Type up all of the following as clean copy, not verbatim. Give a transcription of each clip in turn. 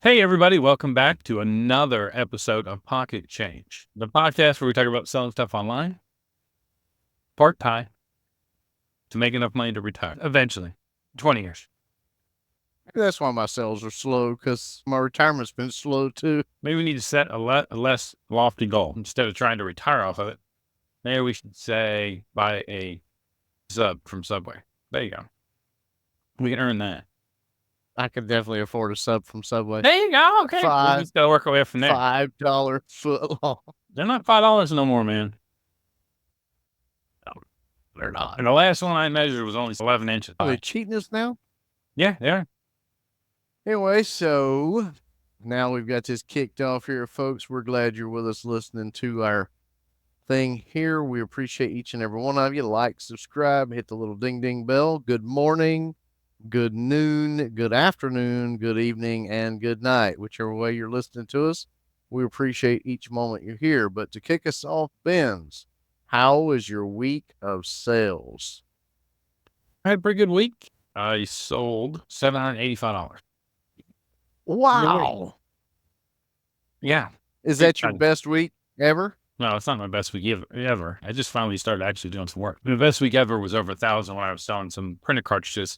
Hey, everybody. Welcome back to another episode of Pocket Change, the podcast where we talk about selling stuff online, part-time, to make enough money to retire eventually. 20 years. That's why my sales are slow, because my retirement's been slow too. Maybe we need to set a less lofty goal. Instead of trying to retire off of it, maybe we should say buy a sub from Subway. There you go. We can earn that. I could definitely afford a sub from Subway. There you go. Okay. We just got to work our way from there. $5 foot long. They're not $5 no more, man. No, they're not. And the last one I measured was only 11 inches. Are they cheating us now? Yeah, they are. Anyway, so now we've got this kicked off here, folks. We're glad you're with us listening to our thing here. We appreciate each and every one of you. Like, subscribe, hit the little ding ding bell. Good morning, good noon, good afternoon, good evening, and good night, whichever way you're listening to us. We appreciate each moment you're here. But to kick us off, Benz, how was your week of sales? I had a pretty good week. I sold $785. Wow. Yeah. Is that your best week ever? No, it's not my best week ever. I just finally started actually doing some work. The best week ever was over 1,000 when I was selling some printed cartridges,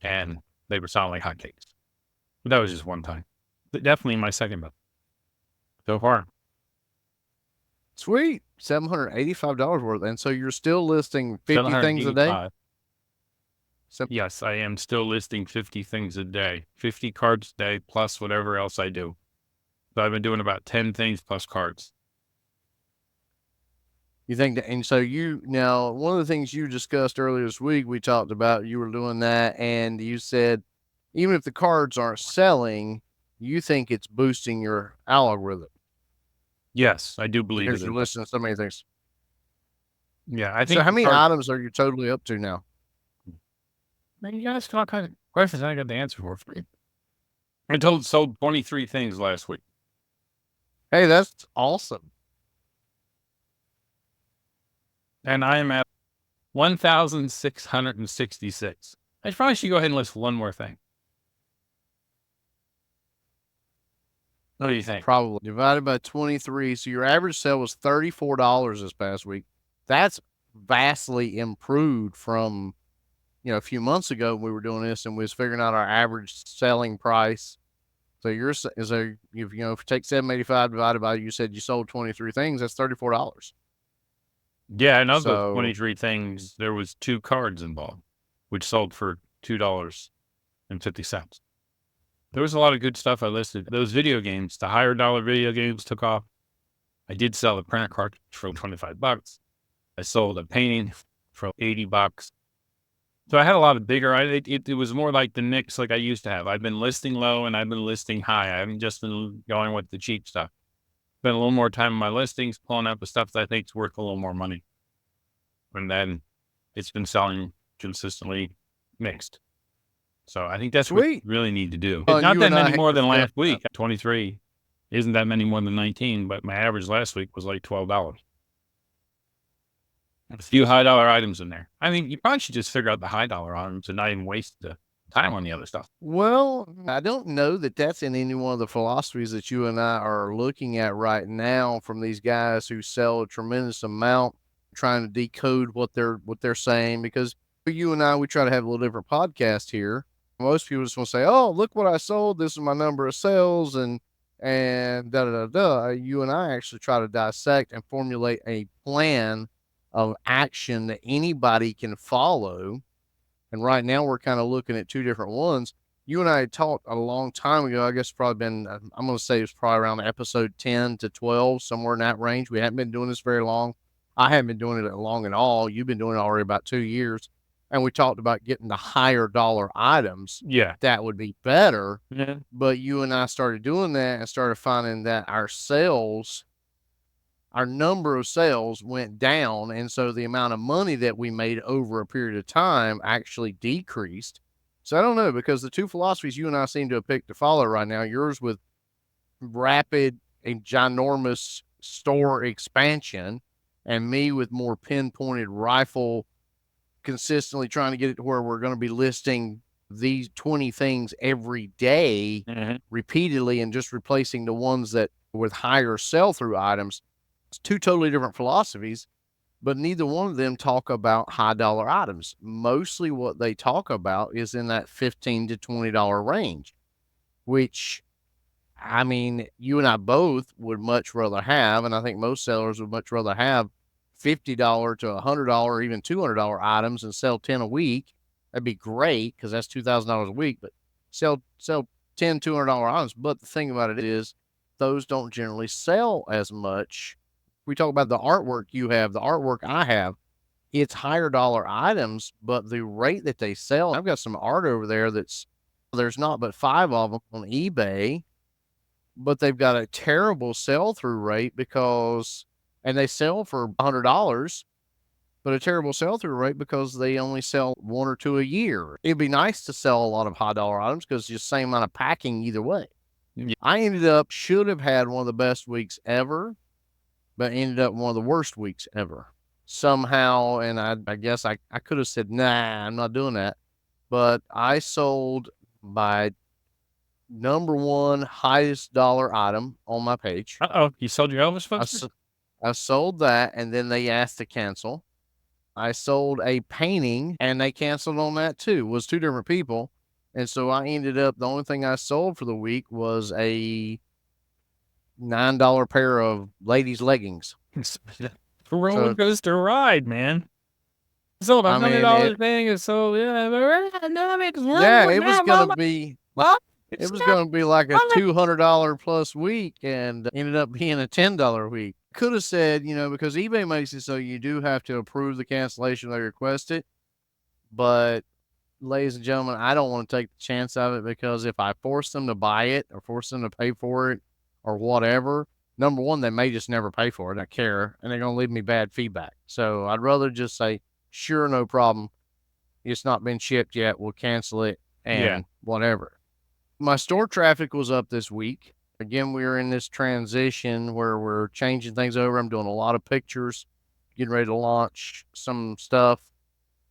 and they were selling like hotcakes. But that was just one time. But definitely my second best so far. Sweet. $785 worth. And so you're still listing 50 things a day? 785. Yes, I am still listing 50 things a day, 50 cards a day, plus whatever else I do. So I've been doing about 10 things plus cards. You think that, and so now one of the things you discussed earlier this week, we talked about, you were doing that, and you said, even if the cards aren't selling, you think it's boosting your algorithm. Yes, I do believe it. Because you're listening to so many things. Yeah, I think. So how many items are you totally up to now? Man, you guys got all kinds of questions I got the answer for you. I sold 23 things last week. Hey, that's awesome. And I am at 1,666. I probably should go ahead and list one more thing. What do you think? Probably divided by 23. So your average sale was $34 this past week. That's vastly improved from, a few months ago when we were doing this and we was figuring out our average selling price. So if you take 785 divided by, you said you sold 23 things, that's $34. Yeah, and of those 23 things, there was 2 cards involved, which sold for $2.50. There was a lot of good stuff I listed. Those video games, the higher dollar video games took off. I did sell a printer cartridge for $25. I sold a painting for $80. So I had a lot of bigger, it was more like the mix like I used to have. I've been listing low and I've been listing high. I haven't just been going with the cheap stuff. Spent a little more time on my listings, pulling out the stuff that I think is worth a little more money. And then it's been selling consistently mixed. So I think that's what we really need to do. It's not that many more than last week. 23 isn't that many more than 19, but my average last week was like $12. A few high dollar items in there. I mean, you probably should just figure out the high dollar items and not even waste the time on the other stuff. Well, I don't know that that's in any one of the philosophies that you and I are looking at right now from these guys who sell a tremendous amount, trying to decode what they're saying. Because you and I, we try to have a little different podcast here. Most people just want to say, "Oh, look what I sold. This is my number of sales," and da da da da. You and I actually try to dissect and formulate a plan of action that anybody can follow. And right now we're kind of looking at two different ones. You and I had talked a long time ago. I guess probably been, I'm going to say it's probably around episode 10 to 12, somewhere in that range. We haven't been doing this very long. I haven't been doing it long at all. You've been doing it already about 2 years. And we talked about getting the higher dollar items. Yeah. That would be better. Yeah. But you and I started doing that and started finding that our number of sales went down. And so the amount of money that we made over a period of time actually decreased. So I don't know, because the two philosophies you and I seem to have picked to follow right now, yours with rapid and ginormous store expansion, and me with more pinpointed rifle, consistently trying to get it to where we're going to be listing these 20 things every day Mhm. repeatedly and just replacing the ones that with higher sell-through items. It's two totally different philosophies, but neither one of them talk about high dollar items. Mostly what they talk about is in that $15 to $20 range, which, I mean, you and I both would much rather have, and I think most sellers would much rather have $50 to $100, even $200 items and sell 10 a week. That'd be great because that's $2,000 a week, but sell 10 $200 items. But the thing about it is those don't generally sell as much. We talk about the artwork you have, the artwork I have, it's higher dollar items, but the rate that they sell, I've got some art over there there's not but 5 of them on eBay, but they've got a terrible sell-through rate and they sell for $100, but a terrible sell-through rate because they only sell 1 or 2 a year. It'd be nice to sell a lot of high dollar items because it's the same amount of packing either way. Yeah. I should have had one of the best weeks ever, but ended up one of the worst weeks ever somehow. And I guess I could have said, nah, I'm not doing that. But I sold my number one highest dollar item on my page. You sold your Elvis poster? I sold that, and then they asked to cancel. I sold a painting, and they canceled on that too. It was 2 different people. And so I ended up, the only thing I sold for the week was a $9 pair of ladies' leggings. For roller coaster ride, man. Sold $100 thing, and so yeah, it was gonna be like a $200 plus week, and ended up being a $10 week. Could have said, because eBay makes it so you do have to approve the cancellation they request it. But ladies and gentlemen, I don't want to take the chance of it, because if I force them to buy it or force them to pay for it or whatever, number one, they may just never pay for it. I care, and they're going to leave me bad feedback. So I'd rather just say, sure, no problem. It's not been shipped yet. We'll cancel it and whatever. My store traffic was up this week. Again, we're in this transition where we're changing things over. I'm doing a lot of pictures, getting ready to launch some stuff.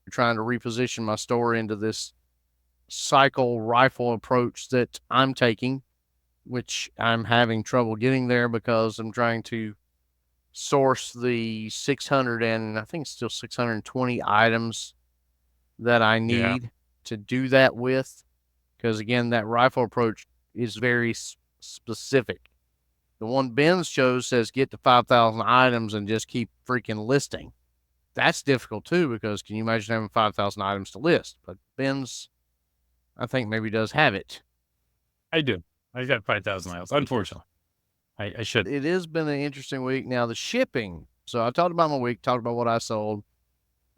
I'm trying to reposition my store into this cycle rifle approach that I'm taking, which I'm having trouble getting there because I'm trying to source the 600 and I think it's still 620 items that I need to do that with. Because again, that rifle approach is very specific. The one Benz chose says get to 5,000 items and just keep freaking listing. That's difficult too, because can you imagine having 5,000 items to list? But Benz, I think, maybe does have it. I do. I got 5,000 items, unfortunately. I should. It has been an interesting week. Now, the shipping. So I talked about my week, talked about what I sold.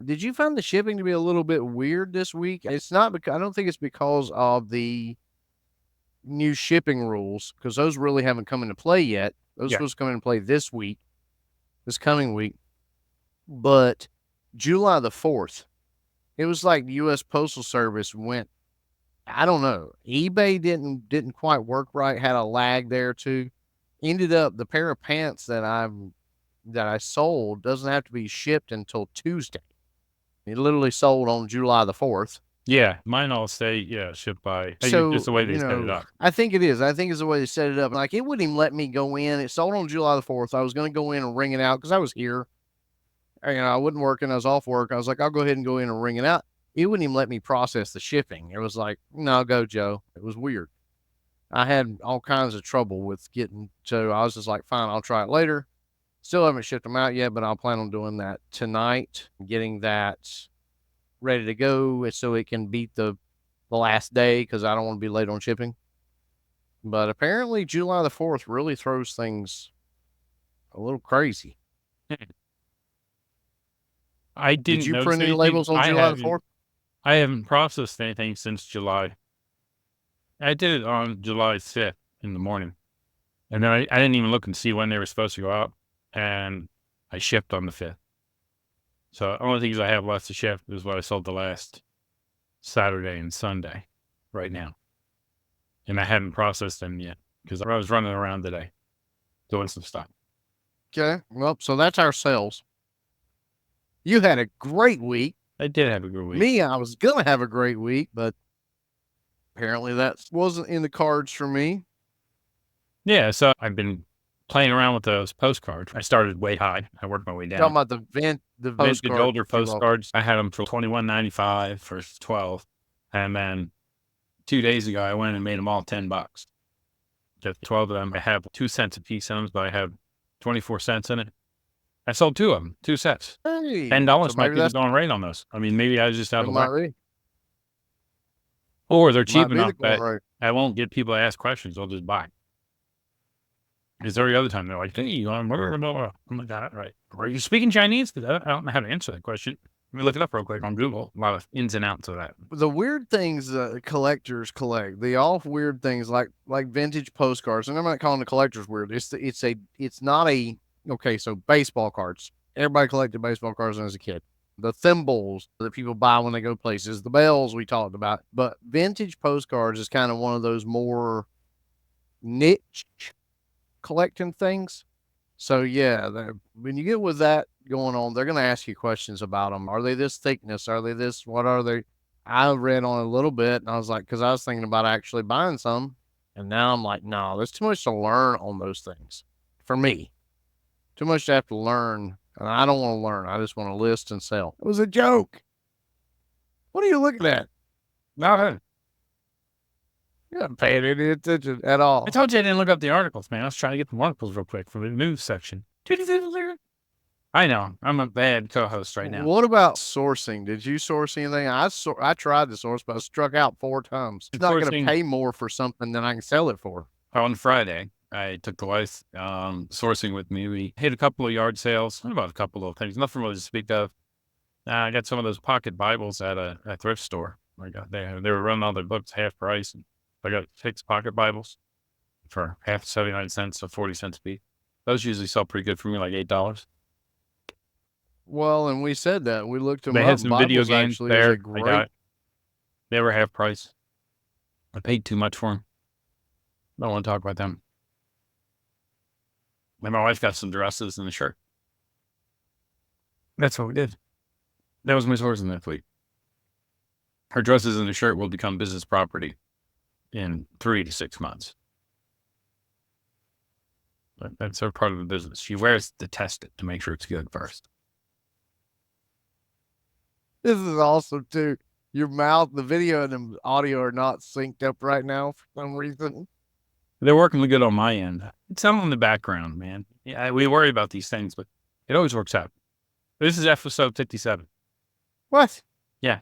Did you find the shipping to be a little bit weird this week? It's not because I don't think it's because of the new shipping rules, because those really haven't come into play yet. Those are supposed to come into play this coming week. But July the 4th, it was like the U.S. Postal Service went, I don't know. eBay didn't quite work right, had a lag there too. Ended up the pair of pants that I sold doesn't have to be shipped until Tuesday. It literally sold on July the 4th. Yeah, mine all say, shipped by. So, just the way they set it up. I think it is. I think it's the way they set it up. Like, it wouldn't even let me go in. It sold on July the 4th. I was going to go in and ring it out because I was here. I wasn't working. I was off work. I was like, I'll go ahead and go in and ring it out. It wouldn't even let me process the shipping. It was like, no, go, Joe. It was weird. I had all kinds of trouble with getting, so I was just like, fine, I'll try it later. Still haven't shipped them out yet, but I'll plan on doing that tonight, getting that ready to go so it can beat the last day, because I don't want to be late on shipping. But apparently July the 4th really throws things a little crazy. Did you print any labels on July the 4th? I haven't processed anything since July. I did it on July 5th in the morning. And then I didn't even look and see when they were supposed to go out. And I shipped on the 5th. So the only things I have left to ship is what I sold the last Saturday and Sunday right now. And I hadn't processed them yet because I was running around today doing some stuff. Okay. Well, so that's our sales. You had a great week. I did have a good week. Me, I was going to have a great week, but Apparently that wasn't in the cards for me. Yeah, so I've been playing around with those postcards. I started way high. I worked my way down. Talking about the Vintage postcard, older if you will. postcards. I had them for $21.95 for 12, and then 2 days ago I went and made them all $10. Just 12 of them. I have 2 cents a piece in them, but I have 24 cents in it. I sold 2 of them, 2 sets. Hey, $10 so might maybe be the that's going rate on those. I mean, maybe I was just out it of might whack. be. Or they're cheap Might be the enough going that rate. I won't get people to ask questions. They'll just buy. Because every other time they're like, hey, I'm like, that right. Are you speaking Chinese? Because I don't know how to answer that question. Let me look it up real quick on Google. A lot of ins and outs of that. The weird things collectors collect, the all weird things like vintage postcards, and I'm not calling the collectors weird. It's not a okay. So baseball cards. Everybody collected baseball cards when I was a kid. The thimbles that people buy when they go places, the bells we talked about, but vintage postcards is kind of one of those more niche collecting things. So yeah, when you get with that going on, they're going to ask you questions about them. Are they this thickness? Are they this? What are they? I read on a little bit, and I was like, because I was thinking about actually buying some, and now I'm like, no, there's too much to learn on those things for me. Too much to have to learn, and I don't want to learn. I just want to list and sell. It was a joke. What are you looking at? No, You're not paying any attention at all. I told you I didn't look up the articles, man. I was trying to get the articles real quick from the news section. I know. I'm a bad co-host right now. What about sourcing? Did you source anything? I tried to source, but I struck out 4 times. It's not going to pay more for something than I can sell it for. On Friday, I took the wife sourcing with me. We hit a couple of yard sales, about a couple of things, nothing really to speak of. I got some of those pocket Bibles at a thrift store. They were running all their books half price. And I got 6 pocket Bibles for half 79 cents, so 40 cents a piece. Those usually sell pretty good for me, like $8. Well, and we said that. We looked them They up. had some video Bibles games actually there. is a great. They were half price. I paid too much for them. I don't want to talk about them. And my wife got some dresses and a shirt. That's what we did. That was my sourcing that week. Her dresses and a shirt will become business property in 3 to 6 months. But that's her part of the business. She wears to test it to make sure it's good first. This is awesome too. Your mouth, the video and the audio are not synced up right now for some reason. They're working good on my end. It's all in the background, man. Yeah, we worry about these things, but it always works out. This is episode 57. What? Yeah.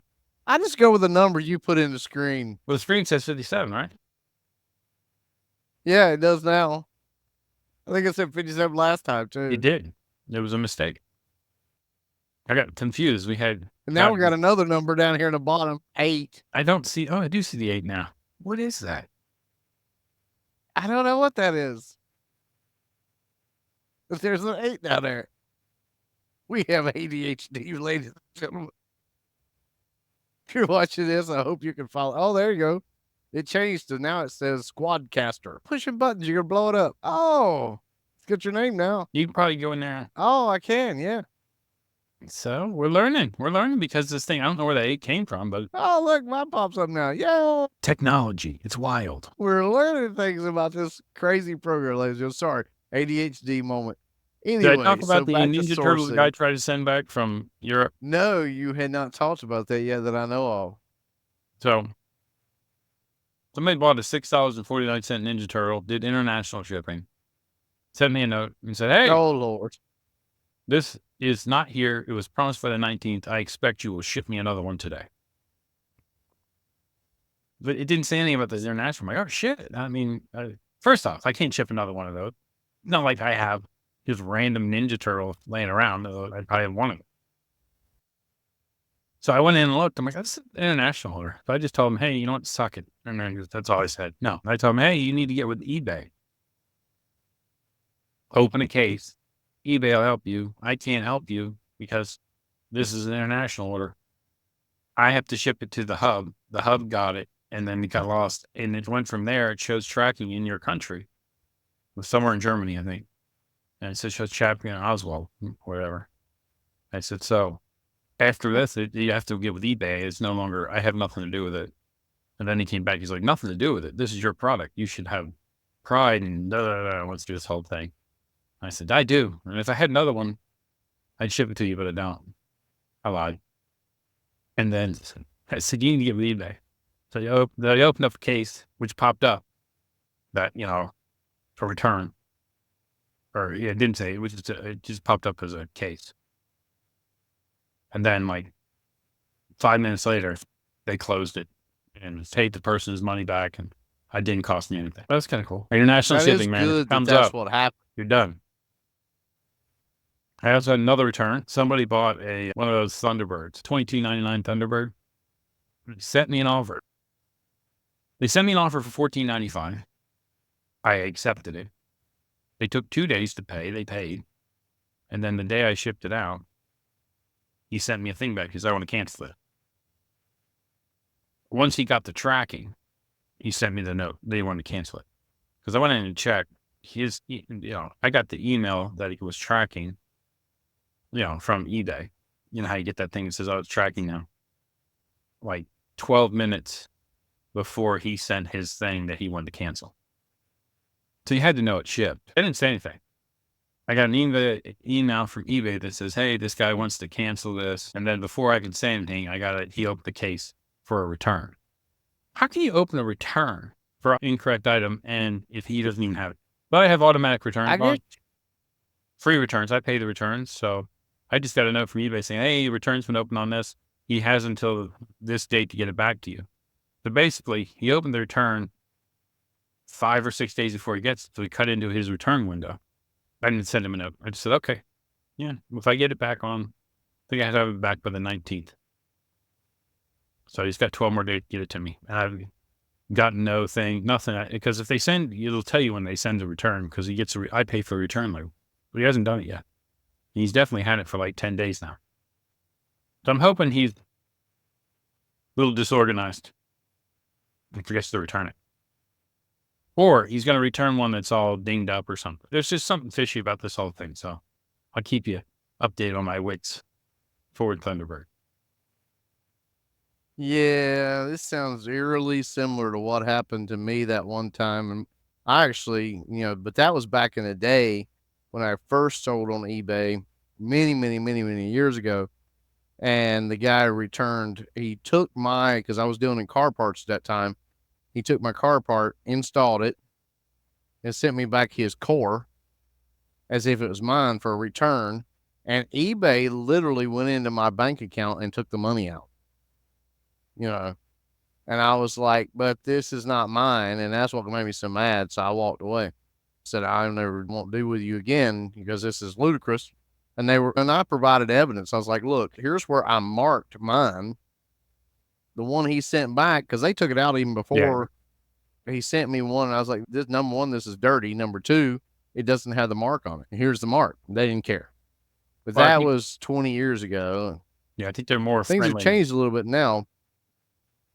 I just go with the number you put in the screen. Well, the screen says 57, right? Yeah, it does now. I think it said 57 last time too. It did. It was a mistake. I got confused. We had. And now we got another number down here in the bottom, 8. I don't see. Oh, I do see the 8 now. What is that? I don't know what that is. But there's an 8 down there. We have ADHD, ladies and gentlemen. If you're watching this, I hope you can follow. Oh, there you go. It changed to now it says Squadcaster. Pushing buttons, you're going to blow it up. Oh, it's got your name now. You can probably go in there. Oh, I can, yeah. So we're learning. We're learning because this thing, I don't know where the 8 came from, but. Oh, look, mine pops up now. Yeah. Technology. It's wild. We're learning things about this crazy program, ladies and gentlemen. Sorry, ADHD moment. Anyway, did I talk about the Ninja Turtle the guy tried to send back from Europe? No, you had not talked about that yet that I know of. So somebody bought a $6.49 Ninja Turtle, did international shipping, sent me a note and said, hey, oh, Lord, this is not here. It was promised for the 19th. I expect you will ship me another one today. But it didn't say anything about this international. I'm like, oh, shit. I mean, first off, I can't ship another one of those. Not like I have just random Ninja Turtle laying around. I probably have one of them. So I went in and looked. I'm like, that's an international order. So I just told him, hey, you know what? Suck it. And then that's all I said. No, I told him, hey, you need to get with eBay. Open a case. eBay will help you. I can't help you because this is an international order. I have to ship it to the hub. The hub got it, and then it got lost. And it went from there. It shows tracking in your country. It was somewhere in Germany, I think. And it says shows tracking in Oswald, whatever. I said, so after this, you have to get with eBay. It's no longer, I have nothing to do with it. And then he came back. He's like, nothing to do with it. This is your product. You should have pride and let's do this whole thing. I said, I do. And if I had another one, I'd ship it to you, but I don't. I lied. And then I said, you need to get with eBay. So they opened up a case, which popped up that, for return. Or it didn't say, it just popped up as a case. And then like 5 minutes later, they closed it and paid the person his money back. And I didn't cost me anything. That's kind of cool. International That shipping, is man. good Thumbs that's up. what happened. You're done. I also had another return. Somebody bought one of those Thunderbirds, $22.99 Thunderbird. Sent me an offer. They sent me an offer for $14.95. I accepted it. They took 2 days to pay. They paid. And then the day I shipped it out, he sent me a thing back because I want to cancel it. Once he got the tracking, he sent me the note. They wanted to cancel it. Because I went in and checked I got the email that he was tracking, from eBay. You know how you get that thing that says, it's tracking now. Like 12 minutes before he sent his thing that he wanted to cancel. So you had to know it shipped. I didn't say anything. I got an email from eBay that says, hey, this guy wants to cancel this. And then before I could say anything, he opened the case for a return. How can you open a return for an incorrect item and if he doesn't even have it? But I have automatic returns. Free returns. I pay the returns. So I just got a note from eBay saying, hey, return's been opened on this. He has until this date to get it back to you. So basically, he opened the return 5 or 6 days before he gets it. So he cut into his return window. I didn't send him a note. I just said, okay, yeah, if I get it back I think I have to have it back by the 19th. So he's got 12 more days to get it to me. And I've gotten nothing, because if they send, it'll tell you when they send a return because he gets I pay for a return label, but he hasn't done it yet. He's definitely had it for like 10 days now. So I'm hoping he's a little disorganized and forgets to return it. Or he's going to return one that's all dinged up or something. There's just something fishy about this whole thing. So I'll keep you updated on my Wix Forward Thunderbird. Yeah, this sounds eerily similar to what happened to me that one time. And I actually, but that was back in the day when I first sold on eBay many, many, many, many years ago. And the guy returned, he took because I was dealing in car parts at that time. He took my car part, installed it, and sent me back his core as if it was mine for a return. And eBay literally went into my bank account and took the money out. And I was like, but this is not mine. And that's what made me so mad. So I walked away. Said, I never won't do with you again because this is ludicrous. And I provided evidence. I was like, look, here's where I marked mine. The one he sent back, because they took it out even before he sent me one. And I was like, this number one, this is dirty. Number two, it doesn't have the mark on it. Here's the mark. They didn't care. But that was 20 years ago. Yeah, I think they're more Things friendly. have changed a little bit now.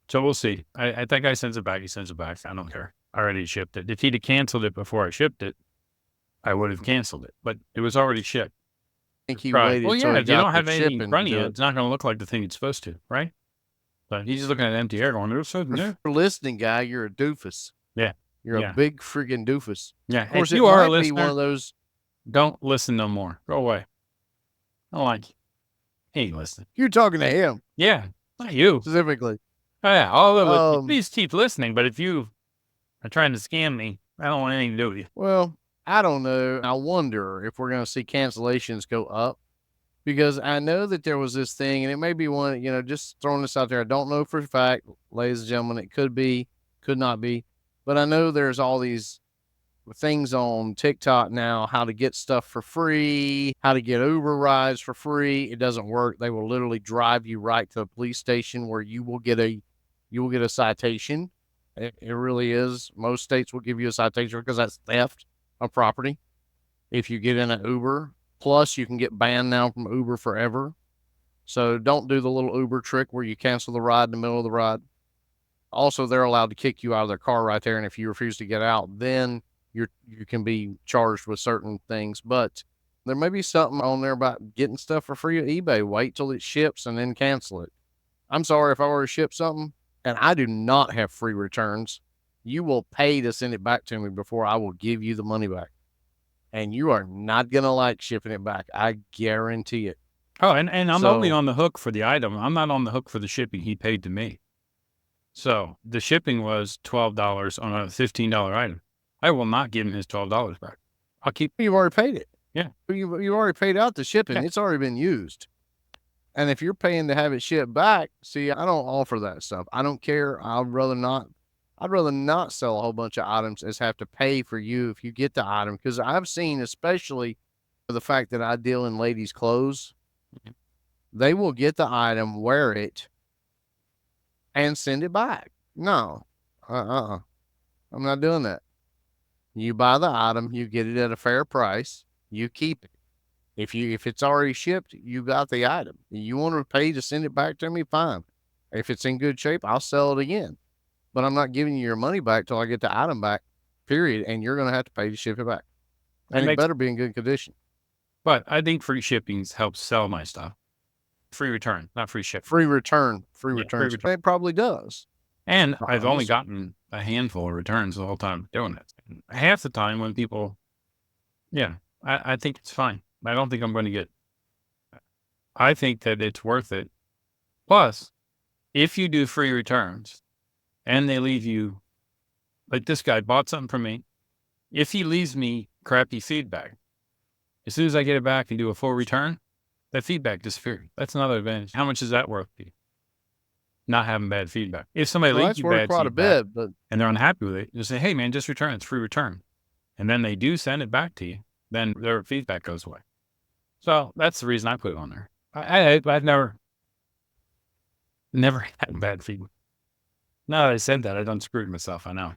So we'll see. I think I sends it back. He sends it back. I don't care. I already shipped it. If he'd have canceled it before I shipped it, I would have canceled it. But it was already shipped. I think he waited. Well, yeah, if you don't have anything in front of you, it. it's not going to look like the thing it's supposed to, right? But he's just looking at empty air going, there's something new. For listening, guy, you're a doofus. Yeah. You're a big freaking doofus. Yeah. Of course, if you are a might be listener, one of those. Don't listen no more. Go away. I don't like you. He ain't listening. You're talking to him. Yeah. Not you. Specifically. Oh, yeah. Please keep listening. But if you are trying to scam me, I don't want anything to do with you. Well, I don't know. I wonder if we're going to see cancellations go up. Because I know that there was this thing, and it may be one, just throwing this out there. I don't know for a fact, ladies and gentlemen. It could be, could not be. But I know there's all these things on TikTok now, how to get stuff for free, how to get Uber rides for free. It doesn't work. They will literally drive you right to a police station where you will get a citation. It really is. Most states will give you a citation because that's theft of property. If you get in an Uber, plus you can get banned now from Uber forever. So don't do the little Uber trick where you cancel the ride in the middle of the ride. Also, they're allowed to kick you out of their car right there. And if you refuse to get out, then you can be charged with certain things. But there may be something on there about getting stuff for free at eBay. Wait till it ships and then cancel it. I'm sorry, if I were to ship something and I do not have free returns, you will pay to send it back to me before I will give you the money back. And you are not going to like shipping it back. I guarantee it. Oh, and I'm only So- on the hook for the item. I'm not on the hook for the shipping he paid to me. So the shipping was $12 on a $15 item. I will not give him his $12 back. I'll keep. You've already paid it. Yeah. You already paid out the shipping. Yeah. It's already been used. And if you're paying to have it shipped back, see, I don't offer that stuff. I don't care. I'd rather not sell a whole bunch of items as have to pay for you if you get the item. Because I've seen, especially for the fact that I deal in ladies' clothes, they will get the item, wear it, and send it back. No, I'm not doing that. You buy the item, you get it at a fair price, you keep it. If it's already shipped, you got the item. You want to pay to send it back to me, fine. If it's in good shape, I'll sell it again. But I'm not giving you your money back till I get the item back, period. And you're going to have to pay to ship it back. And it better be in good condition. But I think free shipping helps sell my stuff. Free return, not free shipping. Free return. Yeah, returns. free return. It probably does. And I've only gotten a handful of returns the whole time doing it. Half the time when people, I think it's fine. I don't think I'm going to get, I think that it's worth it. Plus, if you do free returns and they leave you, like this guy bought something from me, if he leaves me crappy feedback, as soon as I get it back and do a full return, that feedback disappears. That's another advantage. How much is that worth to you? Not having bad feedback. If somebody leaves you bad quite feedback a bit, but and they're unhappy with it, you say, hey man, just return. It's free return. And then they do send it back to you. Then their feedback goes away. So that's the reason I put it on there. I've never had bad feedback. Now that I said that, I done screwed myself. I know.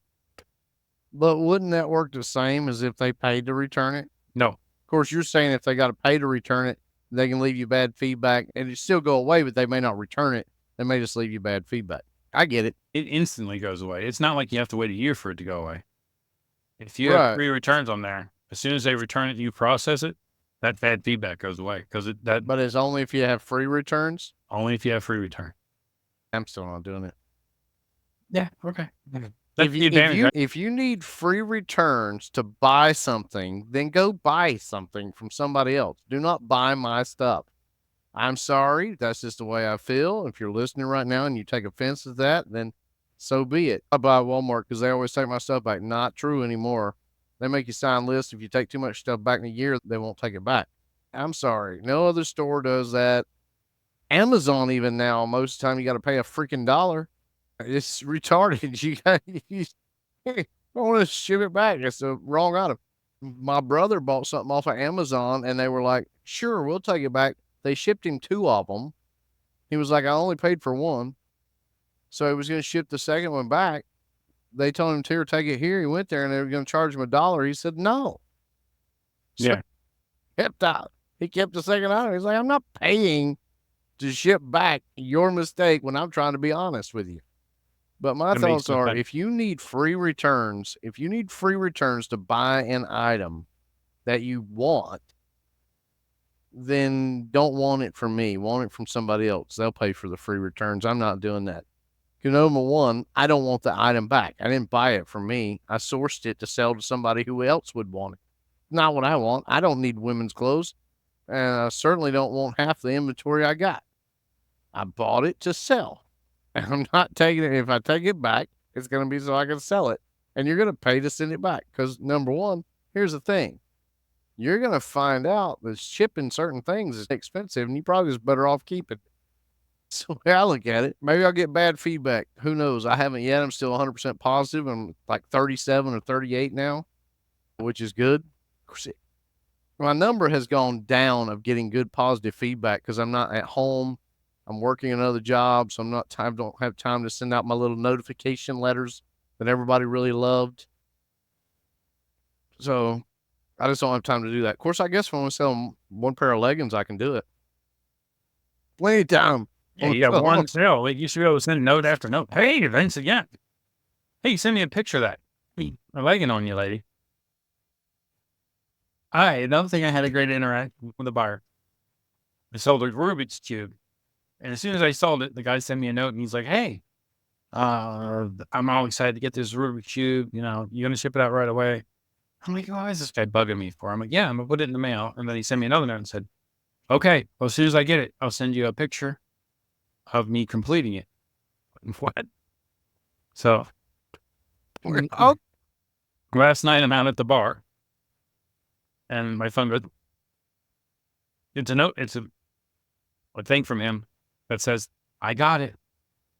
But wouldn't that work the same as if they paid to return it? No. Of course, you're saying if they got to pay to return it, they can leave you bad feedback and it still go away, but they may not return it. They may just leave you bad feedback. I get it. It instantly goes away. It's not like you have to wait a year for it to go away. If you have free returns on there, as soon as they return it, you process it, that bad feedback goes away. But it's only if you have free returns? Only if you have free return. I'm still not doing it. Yeah, okay. If you need free returns to buy something, then go buy something from somebody else. Do not buy my stuff. I'm sorry. That's just the way I feel. If you're listening right now and you take offense to that, then so be it. I buy Walmart because they always take my stuff back. Not true anymore. They make you sign lists. If you take too much stuff back in a year, they won't take it back. I'm sorry. No other store does that. Amazon, even now, most of the time you got to pay a freaking $1. It's retarded. You don't want to ship it back. It's the wrong item. My brother bought something off of Amazon and they were like, sure, we'll take it back. They shipped him 2 of them. He was like, I only paid for 1. So he was going to ship the second one back. They told him to take it here. He went there and they were going to charge him $1. He said, no. So he kept the second item. He's like, I'm not paying to ship back your mistake when I'm trying to be honest with you. But my thoughts are, if you need free returns to buy an item that you want, then don't want it from me. Want it from somebody else. They'll pay for the free returns. I'm not doing that. Because number one, I don't want the item back. I didn't buy it from me. I sourced it to sell to somebody who else would want it. Not what I want. I don't need women's clothes. And I certainly don't want half the inventory I got. I bought it to sell. And I'm not taking it. If I take it back, it's going to be so I can sell it. And you're going to pay to send it back. Because number one, here's the thing. You're going to find out that shipping certain things is expensive and you probably just better off keeping it. So I look at it. Maybe I'll get bad feedback. Who knows? I haven't yet. I'm still 100% positive. I'm like 37 or 38 now, which is good. My number has gone down of getting good positive feedback because I'm not at home. I'm working another job, so I don't have time to send out my little notification letters that everybody really loved. So I just don't have time to do that. Of course, I guess if I want to sell 1 pair of leggings, I can do it. Plenty of time. Yeah, you got one sale. You should be able to send note after note. Hey, Vince again. Hey, send me a picture of that. A legging on you, lady. Another thing, I had a great interaction with a buyer. I sold a Rubik's Cube. And as soon as I sold it, the guy sent me a note and he's like, hey, I'm all excited to get this Rubik's Cube. You know, you going to ship it out right away? I'm like, why is this guy bugging me for? I'm like, yeah, I'm going to put it in the mail. And then he sent me another note and said, okay, well, as soon as I get it, I'll send you a picture of me completing it. What? So, oh, last night I'm out at the bar and my phone goes, it's a note, it's a thing from him that says, I got it.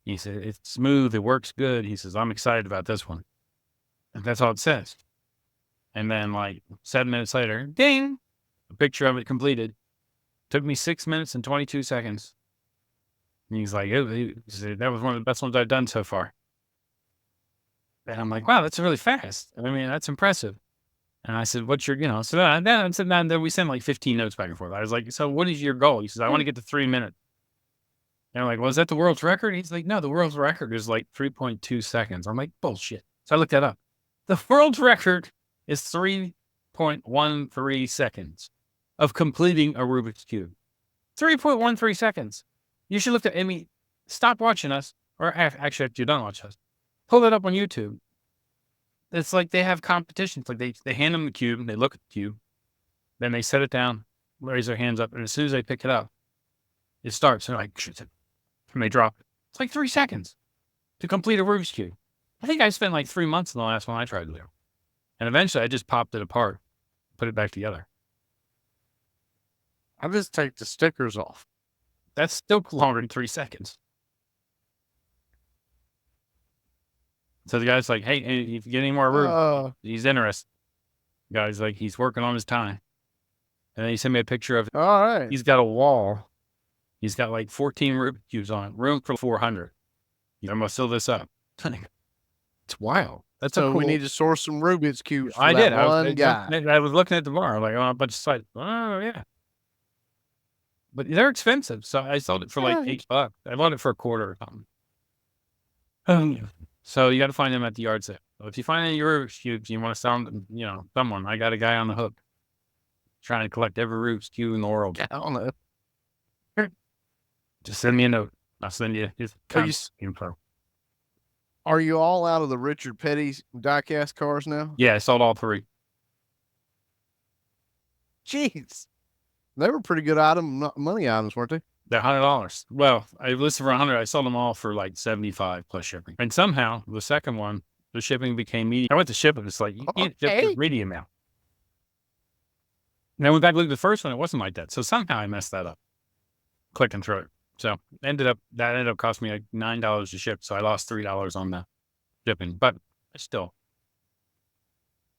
He said, it's smooth, it works good. He says, I'm excited about this one. And that's all it says. And then like 7 minutes later, ding, a picture of it completed. Took me 6 minutes and 22 seconds. And he's like, he said, that was one of the best ones I've done so far. And I'm like, wow, that's really fast. I mean, that's impressive. And I said, what's your, you know, so then we sent like 15 notes back and forth. I was like, so what is your goal? He says, I want to get to 3 minutes. And I'm like, well, is that the world's record? He's like, no, the world's record is like 3.2 seconds. I'm like, bullshit. So I looked that up. The world's record is 3.13 seconds of completing a Rubik's Cube. 3.13 seconds. You should look at, I mean, stop watching us. Or actually, if you don't watch us, pull it up on YouTube. It's like they have competitions. Like they hand them the cube, they look at the cube, then they set it down, raise their hands up, and as soon as they pick it up, it starts. They're like, and they drop it. It's like 3 seconds to complete a Rubik's Cube. I think I spent like 3 months in the last one I tried to do. And eventually I just popped it apart, put it back together. I just take the stickers off. That's still longer than 3 seconds. So the guy's like, hey, if you get any more Rubik's, he's interested. The guy's like, he's working on his time. And then he sent me a picture of, all right, he's got a wall. He's got like 14 Rubik's Cubes on it, room for 400. I'm going to fill this up. It's wild. That's so a cool... we need to source some Rubik's Cubes for I that did. one guy. I was looking at the bar, like on a bunch of sites. Oh, yeah. But they're expensive. So I sold it for like $8. I bought it for $25 or something. So you got to find them at the yard sale. So if you find any Rubik's Cubes, you want to sell them, you know, someone. I got a guy on the hook trying to collect every Rubik's Cube in the world. I don't know. Just send me a note. I'll send you his info. Are you all out of the Richard Petty diecast cars now? Yeah, I sold all 3. Jeez. They were pretty good money items, weren't they? They're $100. Well, I listed for 100. I sold them all for like 75 plus shipping. And somehow the second one, the shipping became medium. I went to ship it. It's like, you can't ship the medium out. And I went back to look at the first one. It wasn't like that. So somehow I messed that up. Clicking through it. So that ended up costing me like $9 to ship. So I lost $3 on the shipping, but I still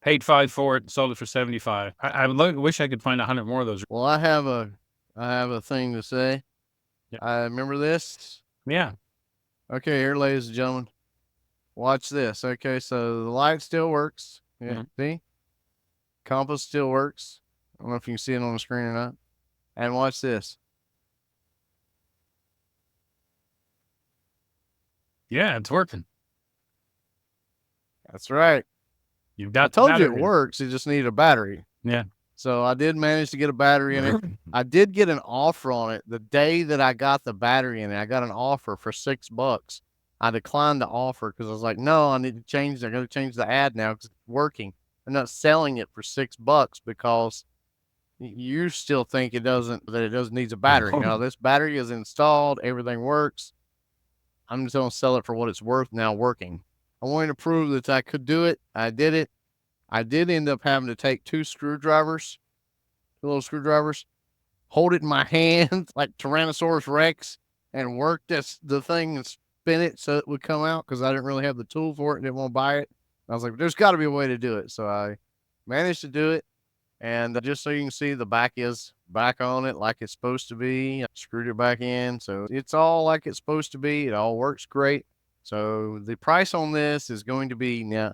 paid $5 for it, sold it for 75. I wish I could find 100 more of those. Well, I have a thing to say. Yeah. I remember this. Yeah. Okay, here, ladies and gentlemen, watch this. Okay, so the light still works. Yeah, see? Compass still works. I don't know if you can see it on the screen or not. And watch this. Yeah, it's working. That's right. You've got. I told you it works. You just need a battery. Yeah. So I did manage to get a battery in it. I did get an offer on it the day that I got the battery in it. I got an offer for $6. I declined the offer because I was like, no, I need to change. I got to change the ad now because it's working. I'm not selling it for $6 because you still think it doesn't needs a battery. Now this battery is installed. Everything works. I'm just going to sell it for what it's worth now working. I wanted to prove that I could do it. I did it. I did end up having to take 2 little screwdrivers, hold it in my hand like Tyrannosaurus Rex and work the thing and spin it so it would come out because I didn't really have the tool for it and didn't want to buy it. I was like, there's got to be a way to do it. So I managed to do it. And just so you can see, the back is back on it like it's supposed to be. I screwed it back in. So it's all like it's supposed to be. It all works great. So the price on this is going to be, now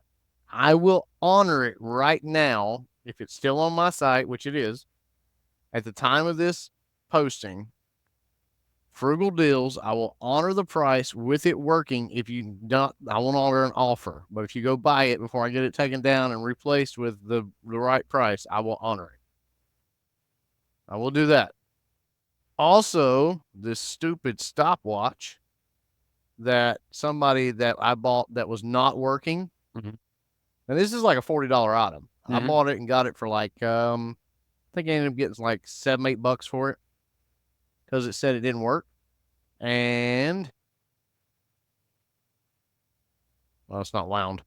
I will honor it right now. If it's still on my site, which it is, at the time of this posting, Frugal Deals, I will honor the price with it working. If you don't, I won't honor an offer. But if you go buy it before I get it taken down and replaced with the right price, I will honor it. I will do that. Also, this stupid stopwatch that somebody that I bought that was not working. Mhm. And this is like a $40 item. I Mhm. bought it and got it for like, I think I ended up getting like $7-8 for it because it said it didn't work. And well, it's not wound.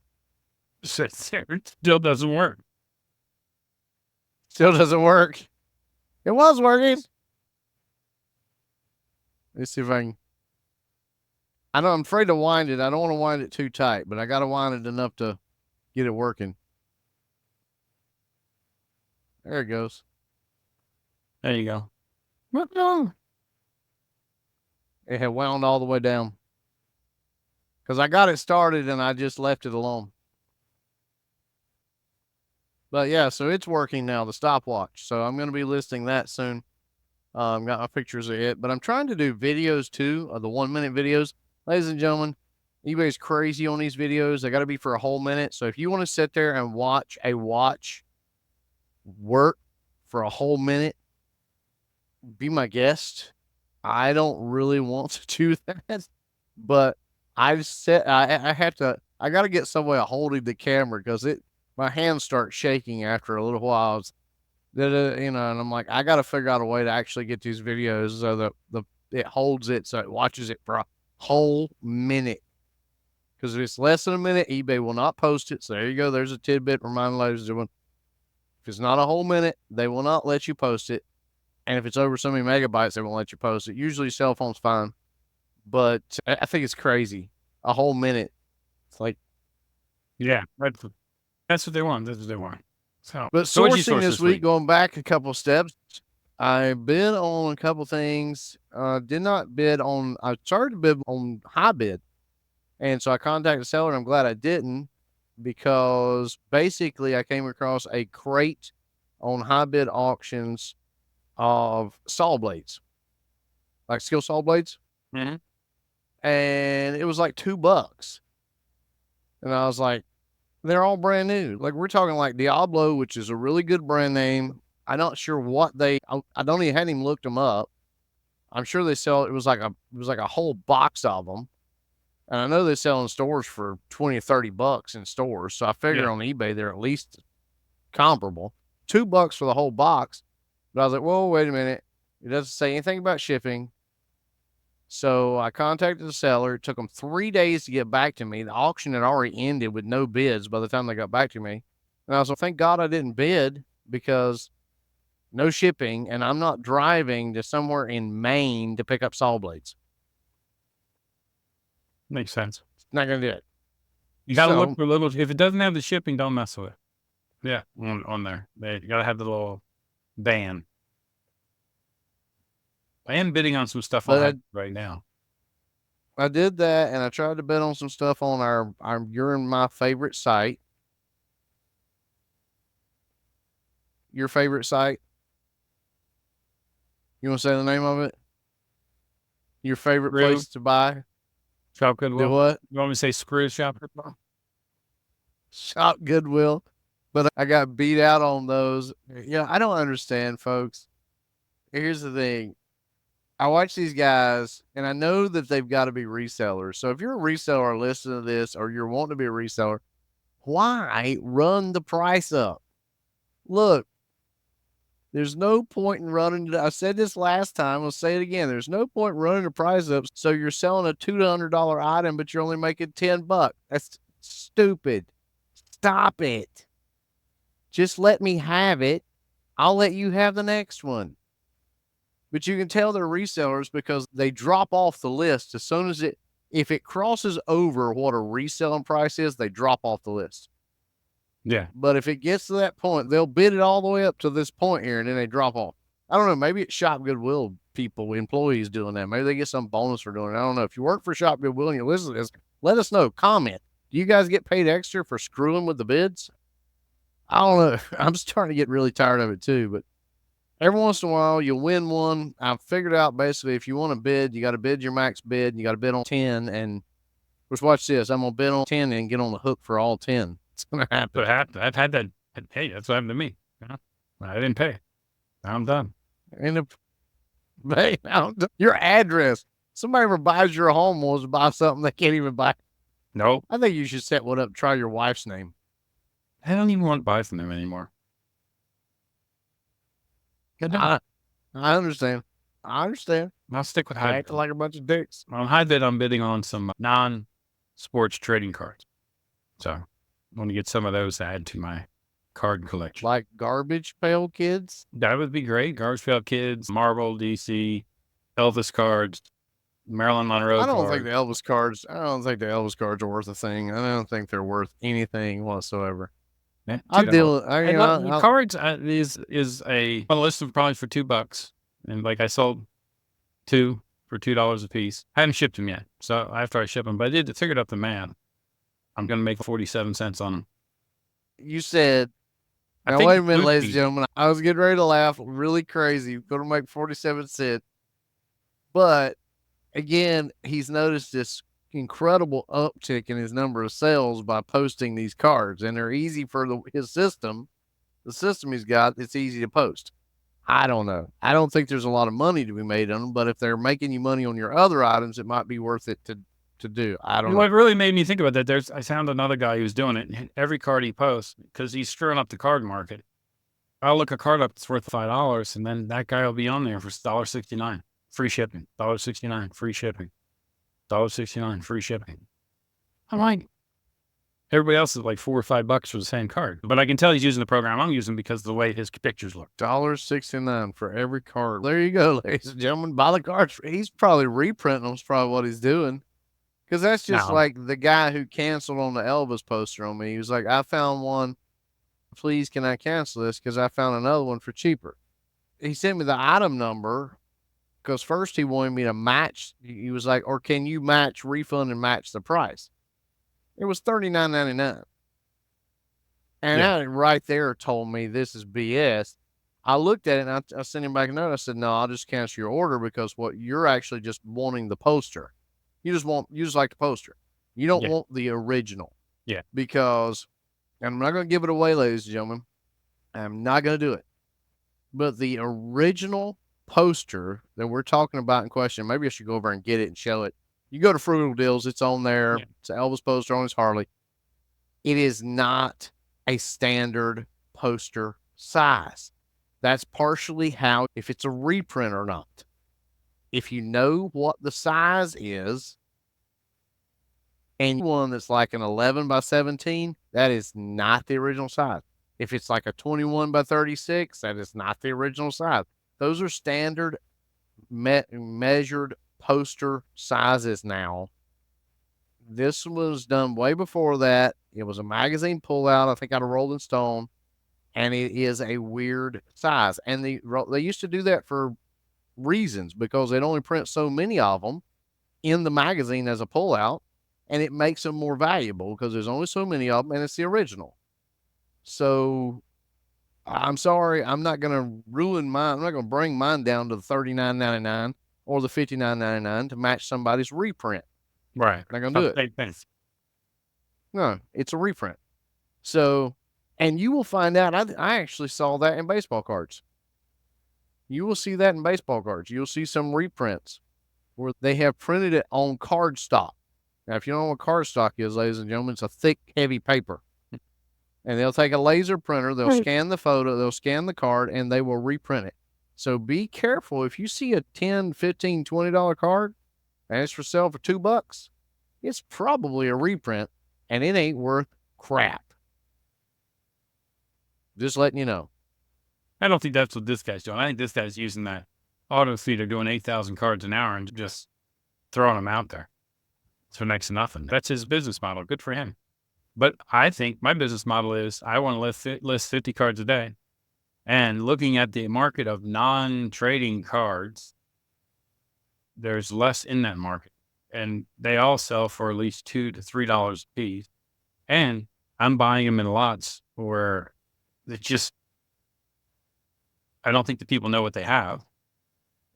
It still doesn't work. Still doesn't work. It was working. Let's see if I can. I know I'm afraid to wind it. I don't want to wind it too tight, but I got to wind it enough to get it working. There it goes. There you go. Well, It had wound all the way down because I got it started and I just left it alone. But yeah, so it's working now, the stopwatch. So I'm going to be listing that soon. Got my pictures of it, but I'm trying to do videos too, the 1 minute videos. Ladies and gentlemen, eBay's crazy on these videos. They got to be for a whole minute. So if you want to sit there and watch a watch work for a whole minute, be my guest. I don't really want to do that, but I've said I have to. I got to get some way of holding the camera because my hands start shaking after a little while. And I'm like, I got to figure out a way to actually get these videos so that it holds it so it watches it for a whole minute. Because if it's less than a minute, eBay will not post it. So there you go. There's a tidbit. Remind ladies and gentlemen, if it's not a whole minute, they will not let you post it. And if it's over so many megabytes, they won't let you post it. Usually cell phone's fine. But I think it's crazy. A whole minute. It's like, yeah, that's what they want. That's what they want. So, but so what'd you sourcing source this week, going back a couple steps, I bid on a couple things. Did not bid on, I started to bid on high bid. And so I contacted the seller. I'm glad I didn't because basically I came across a crate on high bid auctions of saw blades, like skill saw blades. Mhm. And it was like $2. And I was like, they're all brand new. Like we're talking like Diablo, which is a really good brand name. I'm not sure what I don't even hadn't even looked them up. I'm sure they sell, it was like a whole box of them. And I know they sell in stores for 20 or 30 bucks in stores. So I figure on eBay, they're at least comparable. $2 for the whole box. But I was like, whoa, wait a minute. It doesn't say anything about shipping. So I contacted the seller. It took them 3 days to get back to me. The auction had already ended with no bids by the time they got back to me. And I was like, thank God I didn't bid because no shipping. And I'm not driving to somewhere in Maine to pick up saw blades. Makes sense. Not going to do it. You got to look for little, if it doesn't have the shipping, don't mess with it. Yeah, on there. You got to have the little ban. I am bidding on some stuff right now. I did that, and I tried to bid on some stuff on our You're in My Favorite site. Your favorite site? You want to say the name of it? Your favorite place to buy? Shop Goodwill. Do what? You want me to say screw Shop Goodwill? Shop Goodwill. But I got beat out on those. Yeah, I don't understand, folks. Here's the thing. I watch these guys, and I know that they've got to be resellers. So if you're a reseller listening to this, or you're wanting to be a reseller, why run the price up? Look, there's no point in running. I said this last time. I'll say it again. There's no point in running the price up. So you're selling a $200 item, but you're only making $10. That's stupid. Stop it. Just let me have it. I'll let you have the next one. But you can tell they're resellers because they drop off the list as soon as if it crosses over what a reselling price is, they drop off the list. Yeah. But if it gets to that point, they'll bid it all the way up to this point here and then they drop off. I don't know. Maybe it's Shop Goodwill people, employees doing that. Maybe they get some bonus for doing it. I don't know. If you work for Shop Goodwill and you listen to this, let us know. Comment. Do you guys get paid extra for screwing with the bids? I don't know. I'm starting to get really tired of it too, but every once in a while you'll win one. I've figured out basically if you want to bid, you got to bid your max bid. You got to bid on 10 and let's watch this. I'm going to bid on 10 and get on the hook for all 10. It's going to happen. I've had that. Hey, that's what happened to me. I didn't pay. Now I'm done. Your address. Somebody ever buys your home wants to buy something they can't even buy. Nope. I think you should set one up and try your wife's name. I don't even want to buy from them anymore. I understand. I understand. I'll stick with Acting Hybrid. like a bunch of dicks. On Hybrid, I'm bidding on some non-sports trading cards. So I want to get some of those to add to my card collection. Like Garbage Pail Kids? That would be great. Garbage Pail Kids, Marvel, DC, Elvis cards, Marilyn Monroe I don't cards. think the Elvis cards are worth a thing. I don't think they're worth anything whatsoever. Man, I $2. deal. Cards is a list of probably for $2, and like I sold 2 for $2 a piece. I haven't shipped them yet, so after I ship them, but I did figured out the math. I'm gonna make 47 cents on them. You said. I Now think wait a minute, could ladies and be. gentlemen. I was getting ready to laugh really crazy. Going to make 47 cents, but again, he's noticed this incredible uptick in his number of sales by posting these cards, and they're easy for his system. The system he's got, it's easy to post. I don't know. I don't think there's a lot of money to be made on them, but if they're making you money on your other items, it might be worth it to do. I don't know. What really made me think about that, I found another guy who's doing it. And every card he posts, because he's stirring up the card market. I'll look a card up that's worth $5, and then that guy will be on there for $1.69, free shipping. $1.69, free shipping. $1.69, free shipping. I'm like, everybody else is like $4 or $5 for the same card. But I can tell he's using the program I'm using because of the way his pictures look. $1.69 for every card. There you go, ladies and gentlemen. Buy the cards. He's probably reprinting them. Is probably what he's doing. Because that's just No. like the guy who canceled on the Elvis poster on me. He was like, I found one. Please, can I cancel this? Because I found another one for cheaper. He sent me the item number because first he wanted me to match. He was like, or can you match, refund, and match the price? It was $39.99. And that right there told me this is BS. I looked at it and I sent him back a note. I said, no, I'll just cancel your order because what you're actually just wanting the poster. You just like the poster. You don't want the original. Yeah. Because, and I'm not going to give it away, ladies and gentlemen. I'm not going to do it. But the original poster that we're talking about in question, maybe I should go over and get it and show it. You go to Frugal Deals, it's on there. Yeah. It's an Elvis poster on his Harley. It is not a standard poster size. That's partially how, if it's a reprint or not. If you know what the size is, and one that's like an 11 by 17, that is not the original size. If it's like a 21 by 36, that is not the original size. Those are standard measured poster sizes now. This was done way before that. It was a magazine pullout, I think out of Rolling Stone, and it is a weird size. And they used to do that for reasons because they'd only print so many of them in the magazine as a pullout, and it makes them more valuable because there's only so many of them, and it's the original. So I'm sorry, I'm not going to ruin mine. I'm not going to bring mine down to the $39.99 or the $59.99 to match somebody's reprint. Right. Not going to do it. No, it's a reprint. So, and you will find out, I actually saw that in baseball cards. You will see that in baseball cards. You'll see some reprints where they have printed it on cardstock. Now, if you don't know what cardstock is, ladies and gentlemen, it's a thick, heavy paper. And they'll take a laser printer, they'll scan the photo, they'll scan the card, and they will reprint it. So be careful. If you see a $10, $15, $20 card and it's for sale for $2, it's probably a reprint, and it ain't worth crap. Just letting you know. I don't think that's what this guy's doing. I think this guy's using that auto feeder doing 8,000 cards an hour and just throwing them out there. It's for next to nothing. That's his business model. Good for him. But I think my business model is I want to list 50 cards a day. And looking at the market of non-trading cards, there's less in that market. And they all sell for at least $2 to $3 a piece. And I'm buying them in lots where it's just, I don't think the people know what they have.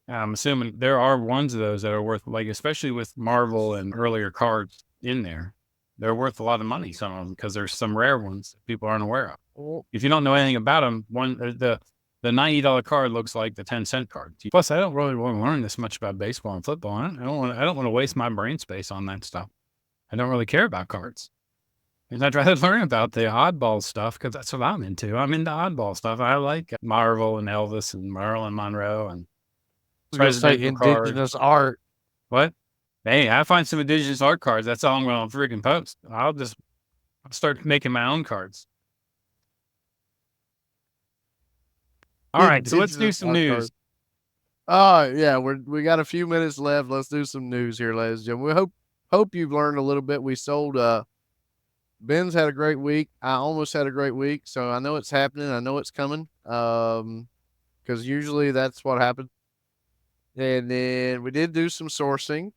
I'm assuming there are ones of those that are worth, like, especially with Marvel and earlier cards in there, they're worth a lot of money, some of them, because there's some rare ones that people aren't aware of. If you don't know anything about them, the the $90 card looks like the 10-cent card. Plus, I don't really want to learn this much about baseball and football. I don't want to waste my brain space on that stuff. I don't really care about cards. And I'd rather learn about the oddball stuff because that's what I'm into. I'm into oddball stuff. I like Marvel and Elvis and Marilyn Monroe and I was going to say presidential cards. indigenous art. What? Hey, I find some indigenous art cards. That's all I'm going to freaking post. I'll start making my own cards. All right, so let's do some news. Yeah, we got a few minutes left. Let's do some news here, ladies and gentlemen. We hope you've learned a little bit. We sold. Benz had a great week. I almost had a great week, so I know it's happening. I know it's coming. Because usually that's what happens. And then we did do some sourcing.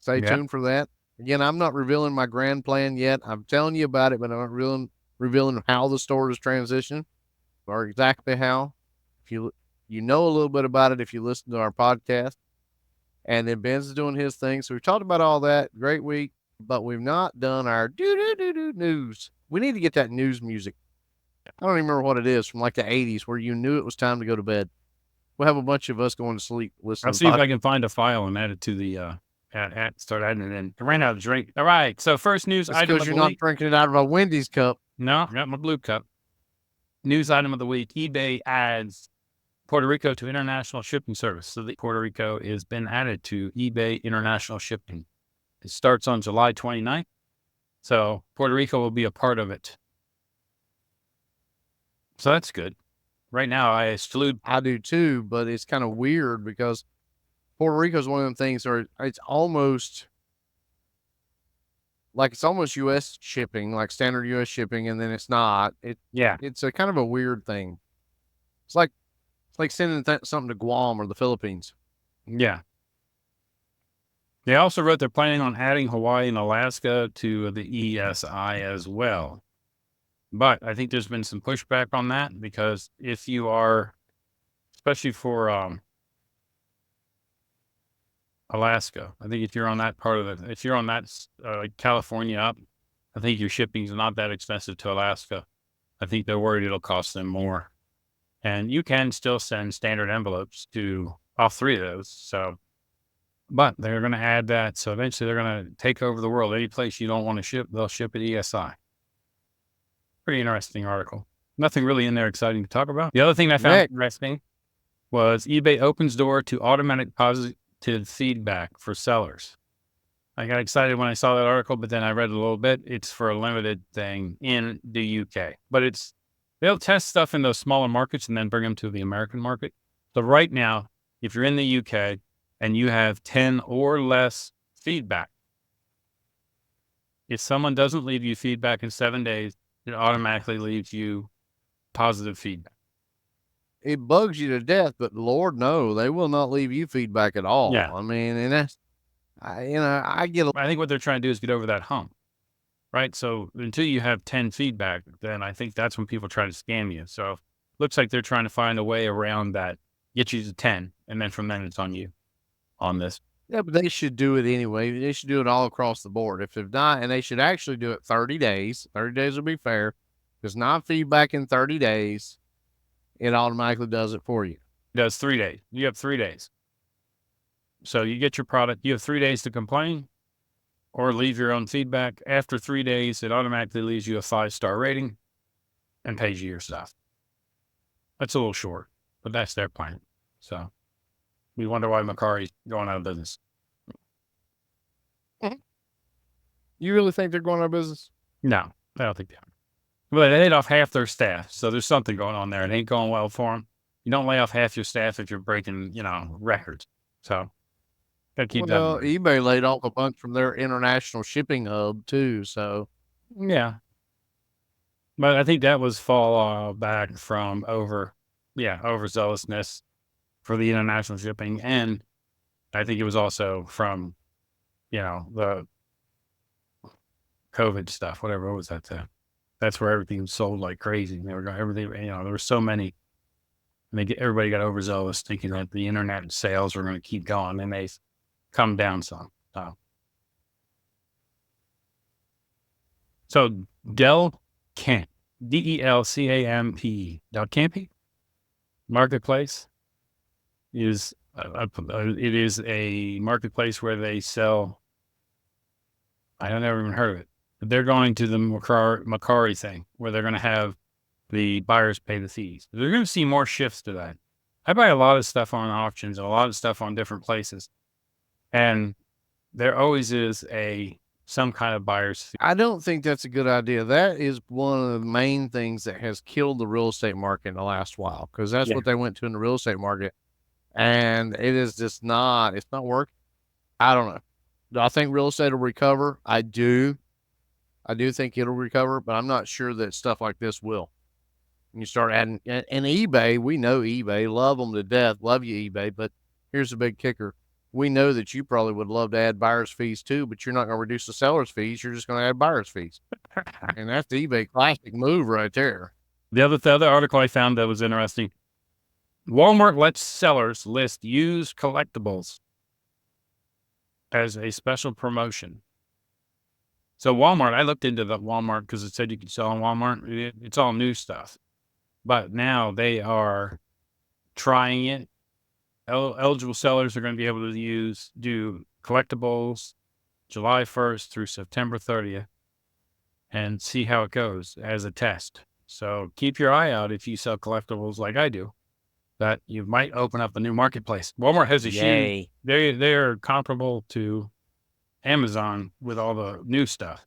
Stay tuned for that. Again, I'm not revealing my grand plan yet. I'm telling you about it, but I'm not revealing how the store is transitioning or exactly how. If you know a little bit about it if you listen to our podcast. And then Ben's is doing his thing. So we talked about all that. Great week, but we've not done our news. We need to get that news music. I don't even remember what it is from like the 80s where you knew it was time to go to bed. We'll have a bunch of us going to sleep listening. I'll see if I can find a file and add it to the start adding it in. I ran out of drink. All right. So first news item because you're not drinking it out of a Wendy's cup. No, I got my blue cup. News item of the week. eBay adds Puerto Rico to international shipping service. So Puerto Rico has been added to eBay international shipping. It starts on July 29th. So Puerto Rico will be a part of it. So that's good. Right now, I exclude. I do too, but it's kind of weird because Puerto Rico is one of them things where it's almost U.S. shipping, like standard U.S. shipping, and then it's not. It's a kind of a weird thing. It's like sending something to Guam or the Philippines. Yeah. They also wrote they're planning on adding Hawaii and Alaska to the ESI as well. But I think there's been some pushback on that because if you are, especially for Alaska, I think if you're on that part of it, if you're on that like California up, I think your shipping is not that expensive to Alaska. I think they're worried it'll cost them more. And you can still send standard envelopes to all three of those. So, but they're going to add that. So eventually they're going to take over the world. Any place you don't want to ship, they'll ship at ESI. Pretty interesting article. Nothing really in there exciting to talk about. The other thing I found interesting was eBay opens door to automatic positive feedback for sellers. I got excited when I saw that article, but then I read a little bit. It's for a limited thing in the UK, but they'll test stuff in those smaller markets and then bring them to the American market. So right now, if you're in the UK and you have 10 or less feedback, if someone doesn't leave you feedback in 7 days, it automatically leaves you positive feedback. It bugs you to death, but Lord, no, they will not leave you feedback at all. Yeah. I mean, and that's, I get. I think what they're trying to do is get over that hump, right? So until you have 10 feedback, then I think that's when people try to scam you. So looks like they're trying to find a way around that, get you to 10, and then from then it's on you on this. Yeah, but they should do it anyway. They should do it all across the board. If they've not, and they should actually do it 30 days. 30 days will be fair. Because not feedback in 30 days, it automatically does it for you. It does 3 days. You have 3 days. So you get your product. You have 3 days to complain or leave your own feedback. After 3 days, it automatically leaves you a 5-star rating and pays you your stuff. That's a little short, but that's their plan. So we wonder why Macari's going out of business. You really think they're going out of business? No, I don't think they are. Well, they laid off half their staff, so there's something going on there. It ain't going well for them. You don't lay off half your staff if you're breaking, records. So gotta keep that. Well, eBay laid off a bunch from their international shipping hub too. So yeah, but I think that was fall back from overzealousness for the international shipping, and I think it was also from, the COVID stuff. Whatever was that? That's where everything was sold like crazy. They were going everything. There were so many. And everybody got overzealous, thinking that the internet sales were going to keep going, and they come down some. So Del Camp, DELCAMP, Del Campi, marketplace is it is a marketplace where they sell. I don't never even heard of it. But they're going to the Macari thing where they're going to have the buyers pay the fees. They're going to see more shifts to that. I buy a lot of stuff on auctions, a lot of stuff on different places, and there always is some kind of buyer's fee. I don't think that's a good idea. That is one of the main things that has killed the real estate market in the last while, because that's what they went to in the real estate market, and it is just not. It's not working. I don't know. Do I think real estate will recover? I do. I do think it'll recover, but I'm not sure that stuff like this will. And you start adding, and eBay, we know eBay, love them to death, love you eBay, but here's the big kicker. We know that you probably would love to add buyer's fees too, but you're not going to reduce the seller's fees. You're just going to add buyer's fees. And that's the eBay classic move right there. The other article I found that was interesting. Walmart lets sellers list used collectibles as a special promotion. So Walmart, I looked into the Walmart because it said you could sell on Walmart. It's all new stuff. But now they are trying it. Eligible sellers are going to be able to do collectibles July 1st through September 30th and see how it goes as a test. So keep your eye out if you sell collectibles like I do, that you might open up a new marketplace. Walmart has a huge, they're comparable to Amazon with all the new stuff.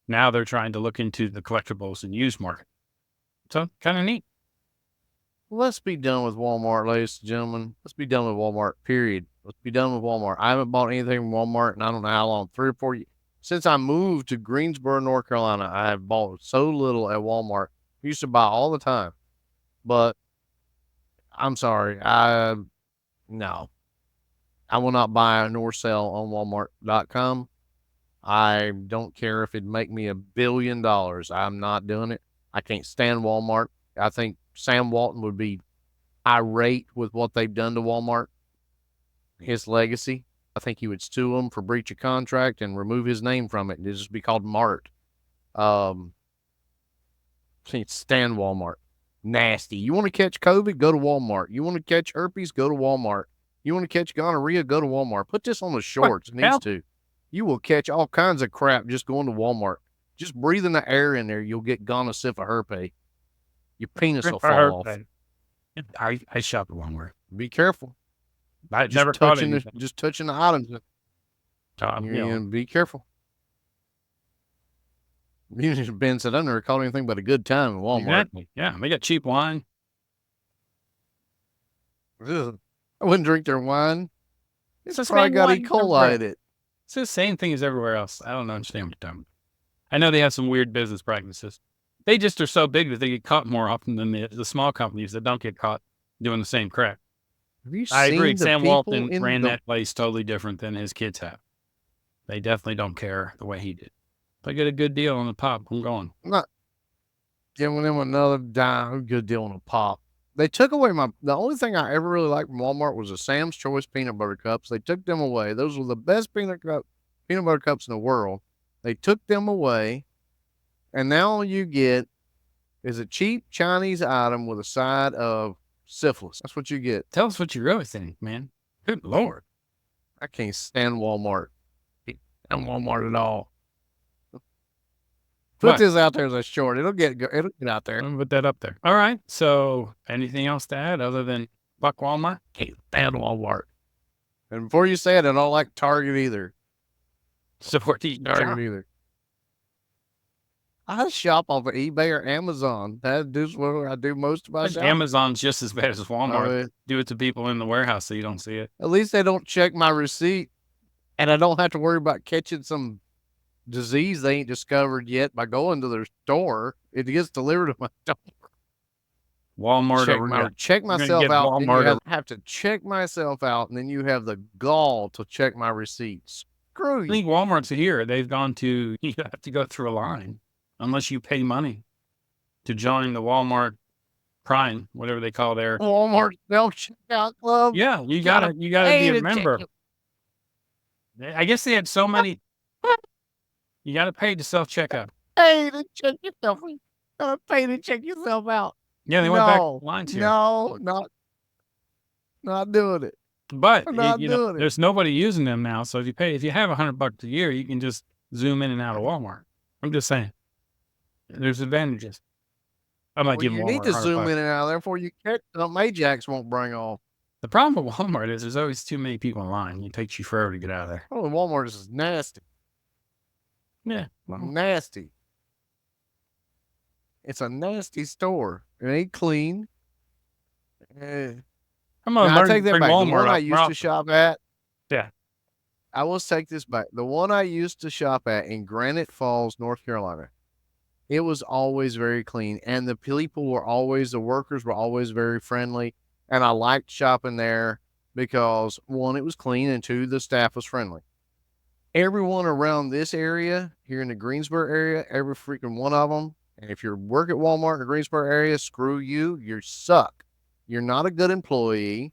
Now they're trying to look into the collectibles and used market. So kind of neat. Let's be done with Walmart, ladies and gentlemen. Let's be done with Walmart, period. Let's be done with Walmart. I haven't bought anything from Walmart in I don't know how long, 3 or 4 years. Since I moved to Greensboro, North Carolina, I have bought so little at Walmart. I used to buy all the time. But I'm sorry. No. I will not buy nor sell on Walmart.com. I don't care if it'd make me $1 billion. I'm not doing it. I can't stand Walmart. I think Sam Walton would be irate with what they've done to Walmart, his legacy. I think he would sue them for breach of contract and remove his name from it. It'd just be called Mart. Can't stand Walmart. Nasty. You want to catch COVID? Go to Walmart. You want to catch herpes? Go to Walmart. You want to catch gonorrhea? Go to Walmart. Put this on the shorts. It needs to. You will catch all kinds of crap just going to Walmart. Just breathing the air in there, you'll get gonorrhea herpes. Your penis will fall off. I shop at Walmart. Be careful. I never caught it. Just touching the items. Be careful. Ben said, I've never caught anything but a good time at Walmart. Exactly. Yeah, they got cheap wine. Ugh. I wouldn't drink their wine. It's probably got E. coli in it. It's the same thing as everywhere else. I don't understand what you're talking about. I know they have some weird business practices. They just are so big that they get caught more often than the small companies that don't get caught doing the same crap. I agree. Sam Walton ran that place totally different than his kids have. They definitely don't care the way he did. If I get a good deal on the pop, I'm going. I'm not giving them another dime. Good deal on the pop. They took away the only thing I ever really liked from Walmart was the Sam's Choice peanut butter cups. They took them away. Those were the best peanut butter cups in the world. They took them away. And now all you get is a cheap Chinese item with a side of syphilis. That's what you get. Tell us what you really think, man. Good Lord. I can't stand Walmart. I don't Walmart at all. Put this out there as a short. It'll get out there. I'll put that up there. All right. So anything else to add other than fuck Walmart? Can't stand Walmart. And before you say it, I don't like Target either. Support the Target either. I shop off of eBay or Amazon. That is where I do most of my shopping. Amazon's just as bad as Walmart. Do it to people in the warehouse so you don't see it. At least they don't check my receipt, and I don't have to worry about catching some disease they ain't discovered yet by going to their store. It gets delivered to my door. Walmart. Check myself out. Walmart. I have to check myself out, and then you have the gall to check my receipts. Screw you. I think Walmart's here. They've gone to, you have to go through a line. Unless you pay money to join the Walmart Prime, whatever they call their Walmart self-checkout club. Yeah, you gotta be a member. I guess they had so many. You gotta pay to self-checkout. Pay to check yourself. Pay to check yourself out. Yeah, they went back to lines here. No, not Not doing it. But I'm not doing it. there's nobody using them now. So if you have $100 a year, you can just zoom in and out of Walmart. I'm just saying, there's advantages. I'm not Well, giving you Walmart need to zoom $100. in and out. Therefore, you catch something Ajax won't bring off. The problem with Walmart is there's always too many people in line. It takes you forever to get out of there. Oh, Walmart is nasty. Yeah. Well, Nasty. It's a nasty store. It ain't clean. I'm Now, gonna I learn take to that bring back. The Walmart one I up. used to shop at, Yeah. I will take this back. The one I used to shop at in Granite Falls, North Carolina, it was always very clean. And the workers were always very friendly. And I liked shopping there because one, it was clean, and two, the staff was friendly. Everyone around this area here in the Greensboro area, every freaking one of them. And if you work at Walmart in the Greensboro area, screw you. You suck. You're not a good employee.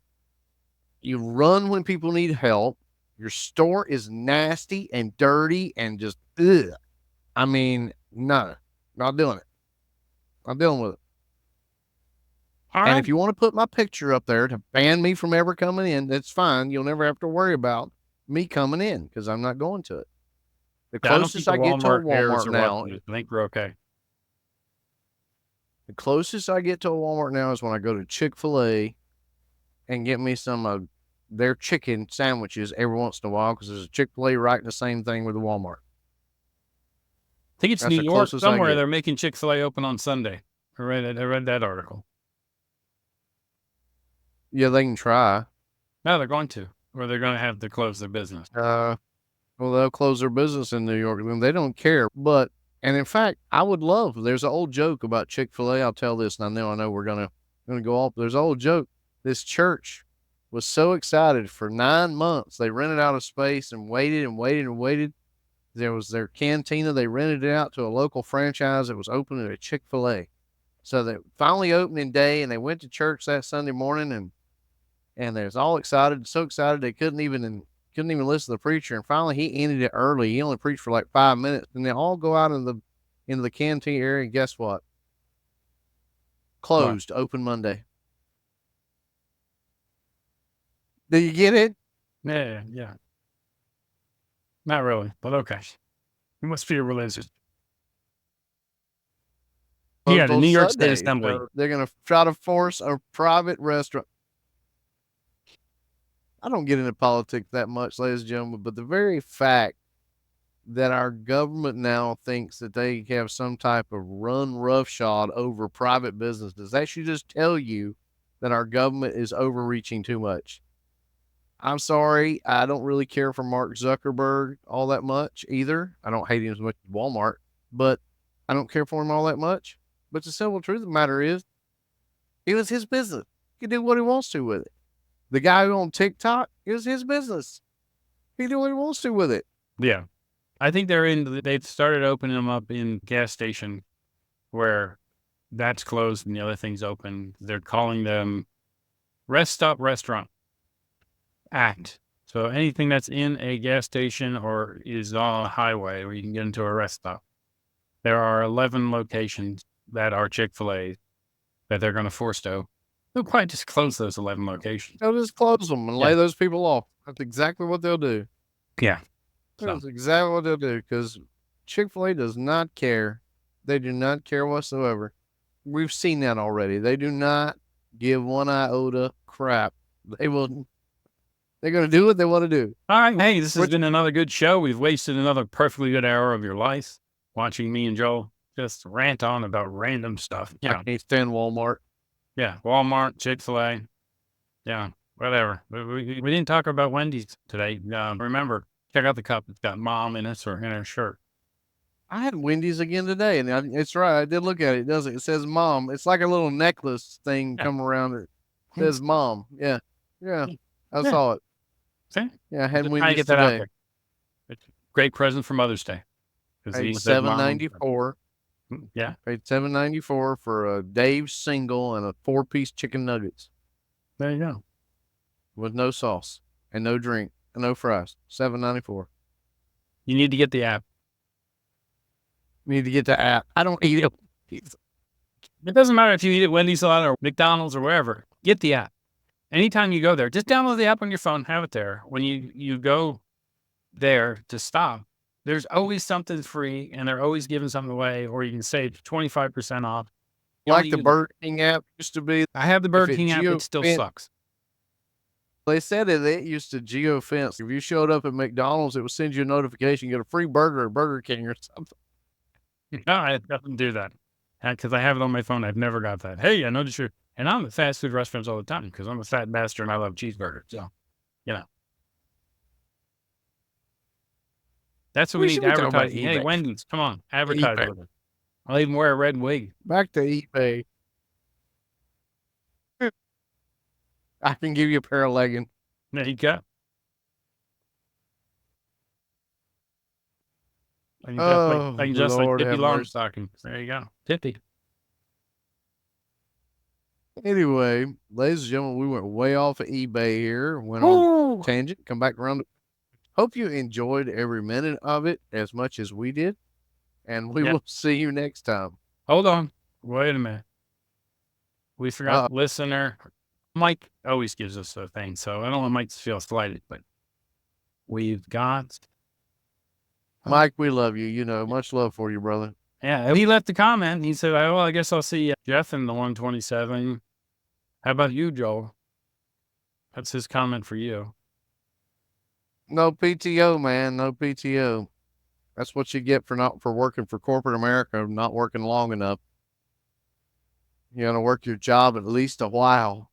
You run when people need help. Your store is nasty and dirty and just, ugh. I mean, no, not doing it. I'm dealing with it. All And right. if you want to put my picture up there to ban me from ever coming in, that's fine. You'll never have to worry about me coming in because I'm not going to it. The Yeah, I don't think closest I get to a errors Walmart are now, watching it. I think we're okay. the closest I get to a Walmart now is when I go to Chick-fil-A and get me some of their chicken sandwiches every once in a while because there's a Chick-fil-A right in the same thing with the Walmart. I think it's That's New the York closest I somewhere. get. They're making Chick-fil-A open on Sunday. I read that article. Yeah, they can try. No, they're going to, or they're going to have to close their business. Well, they'll close their business in New York. They don't care. But, and in fact, I would love. There's an old joke about Chick-fil-A. I'll tell this, and I know we're gonna go off. There's an old joke. This church was so excited for 9 months. They rented out a space and waited and waited and waited. There was their cantina. They rented it out to a local franchise that was open at a Chick-fil-A. So they finally opening day, and they went to church that Sunday morning, and they was all excited, so excited they couldn't even listen to the preacher. And finally, he ended it early. He only preached for like 5 minutes, and they all go out into the canteen area. And guess what? Closed. Open Monday. Do you get it? Yeah. Not really, but okay. You must be religious. Closed Yeah, the on New York State Sunday. Assembly. They're going to try to force a private restaurant. I don't get into politics that much, ladies and gentlemen, but the very fact that our government now thinks that they have some type of run roughshod over private businesses, that should just tell you that our government is overreaching too much. I'm sorry, I don't really care for Mark Zuckerberg all that much either. I don't hate him as much as Walmart, but I don't care for him all that much. But the simple truth of the matter is, it was his business. He can do what he wants to with it. The guy on TikTok, it was his business. He can do what he wants to with it. Yeah. I think they've started opening them up in gas station where that's closed and the other thing's open. They're calling them Rest Stop Restaurant Act. So anything that's in a gas station or is on a highway where you can get into a rest stop. There are 11 locations that are Chick-fil-A that they're going to force to. They'll probably just close those 11 locations. They'll just close them and lay those people off. That's exactly what they'll do. Yeah. That's exactly what they'll do because Chick-fil-A does not care. They do not care whatsoever. We've seen that already. They do not give one iota crap. They're going to do what they want to do. All right. Hey, this has been another good show. We've wasted another perfectly good hour of your life watching me and Joel just rant on about random stuff. Yeah. I can't stand Walmart. Yeah. Walmart, Chick-fil-A. Yeah. Whatever. We didn't talk about Wendy's today. Remember, check out the cup. It's got mom in it or in her shirt. I had Wendy's again today, and it's right. I did look at it. It doesn't. It says mom. It's like a little necklace thing come around it. It says mom. Yeah. I saw it. See? Yeah, I had Just trying to Wendy's get that out today. there. It's a great present for Mother's Day. Paid $7.94. Yeah. Paid $7.94 for a Dave's single and a 4-piece chicken nuggets There you go. with no sauce and no drink and no fries. $7.94. You need to get the app. Need to get the app. I don't eat it. It doesn't matter if you eat at Wendy's a lot or McDonald's or wherever. Get the app. anytime you go there, just download the app on your phone, have it there. When you go there to stop, there's always something free, and they're always giving something away, or you can save 25% off. You Like only the use it. Burger King app used to be. I have the If Burger it King app. It still geo-fence, sucks. they said that it used to geo-fence. If you showed up at McDonald's, it would send you a notification, get a free burger at Burger King or something. No, I doesn't do that because I have it on my phone. I've never got that. Hey, I noticed you're, and I'm at fast food restaurants all the time because I'm a fat bastard and I love cheeseburgers. So, you know, that's what we need should to be talking about advertise. Hey, eBay. Wendy's, come on, advertise eBay. with it. I'll even wear a red wig. Back to eBay. I can give you a pair of leggings. There you go. I can Oh, I can just like Lord Pippi have mercy. Longstocking. There you go. Pippi. Anyway, ladies and gentlemen, we went way off of eBay here. Went on tangent. Come back around. Hope you enjoyed every minute of it as much as we did. And we will see you next time. Hold on. Wait a minute. We forgot listener. Mike always gives us a thing, so I don't want Mike to feel slighted, but we've got Mike, we love you. You know, much love for you, brother. Yeah, he left a comment. He said, well, I guess I'll see Jeff in the 127. How about you, Joel? That's his comment for you. No PTO, man. No PTO. That's what you get for working for corporate America, not working long enough. You got to work your job at least a while.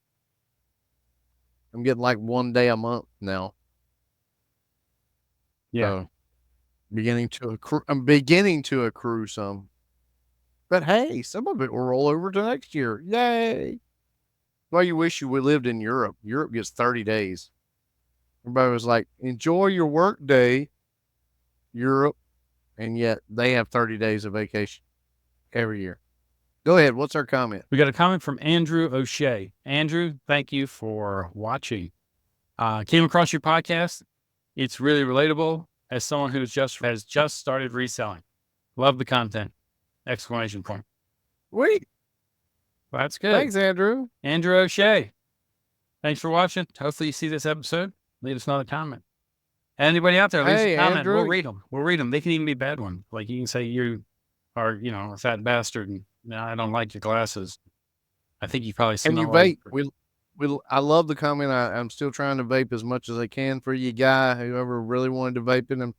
I'm getting like 1 day a month now. Yeah. So I'm beginning to accrue some. But hey, some of it will roll over to next year. Yay. Well, you wish you would lived in Europe. Europe gets 30 days. Everybody was like, enjoy your work day, Europe. And yet they have 30 days of vacation every year. Go ahead. What's our comment? We got a comment from Andrew O'Shea. Andrew, thank you for watching. Came across your podcast. It's really relatable as someone who has just started reselling. Love the content. Exclamation point. Wait. Well, that's good. Thanks, Andrew. Andrew O'Shea. Thanks for watching. Hopefully you see this episode. Leave us another comment. Anybody out there, leave us a comment. Andrew. We'll read them. We'll read them. They can even be bad ones. Like you can say you are, a fat bastard and I don't like your glasses. I think you've probably seen And you vape. I love the comment. I'm still trying to vape as much as I can for you, guy, whoever really wanted to vape in them.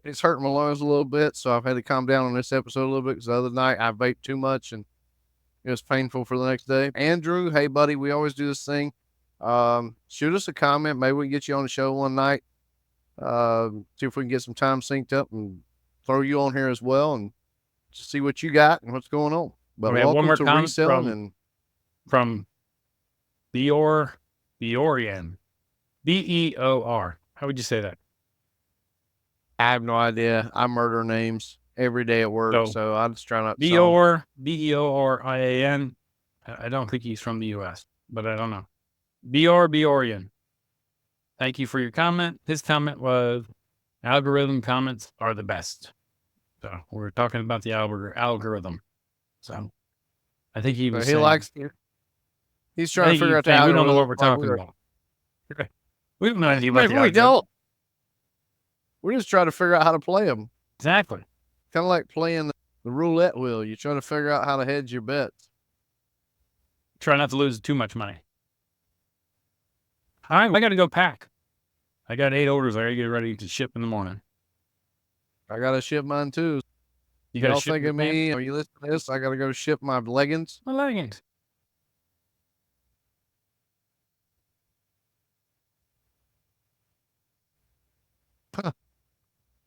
It's hurting my lungs a little bit, so I've had to calm down on this episode a little bit because the other night I vaped too much and it was painful for the next day. Andrew, hey, buddy, we always do this thing. Shoot us a comment. Maybe we can get you on the show one night. See if we can get some time synced up and throw you on here as well and just see what you got and what's going on. But we have one more to comment Reselling from Beorian. Beor. How would you say that? I have no idea. I murder names every day at work, so I just try not to. Beorian. I don't think he's from the U.S., but I don't know. Beorian. Thank you for your comment. His comment was, algorithm comments are the best. So we're talking about the algorithm. So I think he was he's trying to figure out the algorithm. We don't know what we're talking about. We don't know anything about the algorithm. We don't. We're just trying to figure out how to play them. Exactly. Kind of like playing the roulette wheel. You're trying to figure out how to hedge your bets. Try not to lose too much money. All right, I got to go pack. I got 8 orders. I got to get ready to ship in the morning. I got to ship mine too. You got to ship think of me? Are you listening to this? I got to go ship my leggings. My leggings.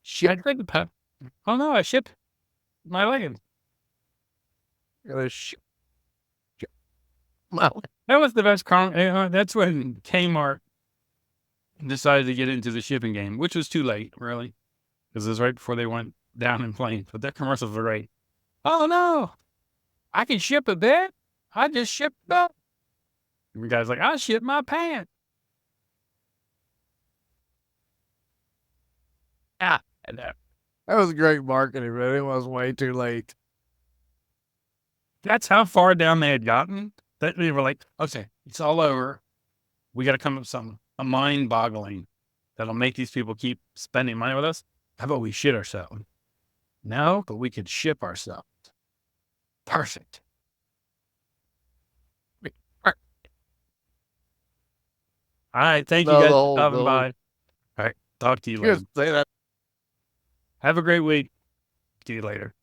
Ship. Oh no, I shipped my leggings. I got to ship. That was the best. That's when Kmart decided to get into the shipping game, which was too late, really, because it was right before they went down in flames. But their commercials were great. Oh no, I can ship a bed. I just shipped up. And the guy's like, I shipped my pants. That was great marketing, but it was way too late. That's how far down they had gotten that they were like, okay, it's all over. We got to come up with something, a mind boggling that'll make these people keep spending money with us. How about we shit ourselves? No, but we could ship ourselves. Perfect. All right. Thank you No, guys the for whole, stopping by. All right. Talk to you later. say that. Have a great week. See you later.